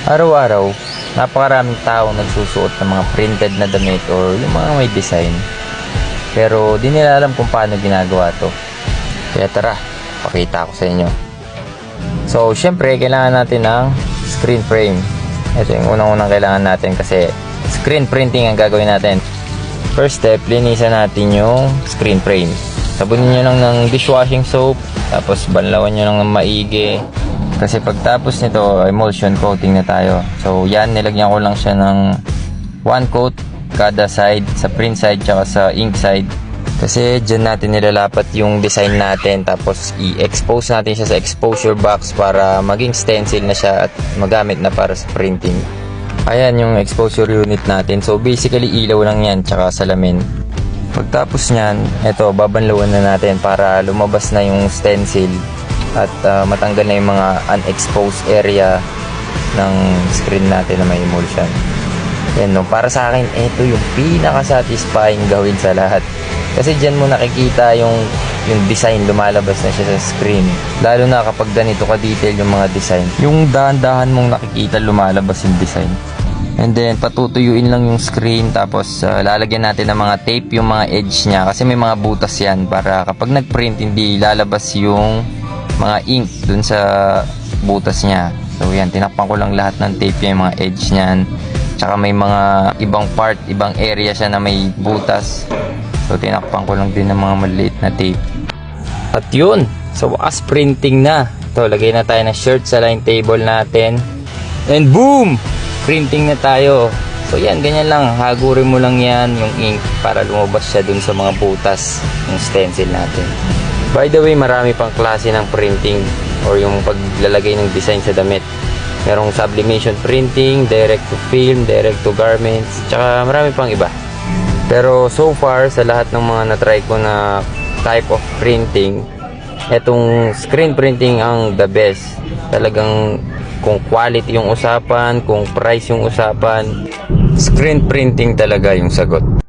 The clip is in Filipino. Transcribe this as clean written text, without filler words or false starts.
Araw-araw, napakaraming tao nagsusuot ng mga printed na damit or yung mga may design. Pero di nila alam kung paano ginagawa to. Kaya tara, pakita ko sa inyo. So, syempre, kailangan natin ng screen frame. Ito yung unang-unang kailangan natin kasi screen printing ang gagawin natin. First step, linisan natin yung screen frame. Sabunin nyo lang ng dishwashing soap, tapos banlawan nyo lang ng maigi. Kasi pagtapos nito, emulsion coating na tayo. So yan, nilagyan ko lang siya ng one coat kada side, sa print side tsaka sa ink side. Kasi dyan natin nilalapat yung design natin, tapos i-expose natin siya sa exposure box para maging stencil na siya at magamit na para sa printing. Ayan yung exposure unit natin. So basically ilaw lang yan tsaka salamin. Pagtapos nyan, eto babanlawan na natin para lumabas na yung stencil at matanggal na yung mga unexposed area ng screen natin na may emulsion. Yan, no? Para sa akin, ito yung pinaka-satisfying gawin sa lahat. Kasi dyan mo nakikita yung design, lumalabas na siya sa screen. Lalo na kapag ganito ka-detail yung mga design. Yung dahan-dahan mong nakikita lumalabas yung design. And then, patutuyuin lang yung screen. Tapos, lalagyan natin ng mga tape yung mga edge niya. Kasi may mga butas yan para kapag nag-print, hindi lalabas yung mga ink dun sa butas niya. So yan, tinakpan ko lang lahat ng tape yung mga edge niyan. Tsaka may mga ibang part, ibang area siya na may butas. So tinakpan ko lang din ng mga maliit na tape. At yun, so wakas printing na. Ito, lagay na tayo ng shirt sa line table natin. And boom! Printing na tayo. So yan, ganyan lang. Hagurin mo lang yan, yung ink, para lumabas siya dun sa mga butas ng stencil natin. By the way, marami pang klase ng printing or yung paglalagay ng design sa damit. Merong sublimation printing, direct to film, direct to garments, tsaka marami pang iba. Pero so far, sa lahat ng mga na-try ko na type of printing, etong screen printing ang the best. Talagang kung quality yung usapan, kung price yung usapan, screen printing talaga yung sagot.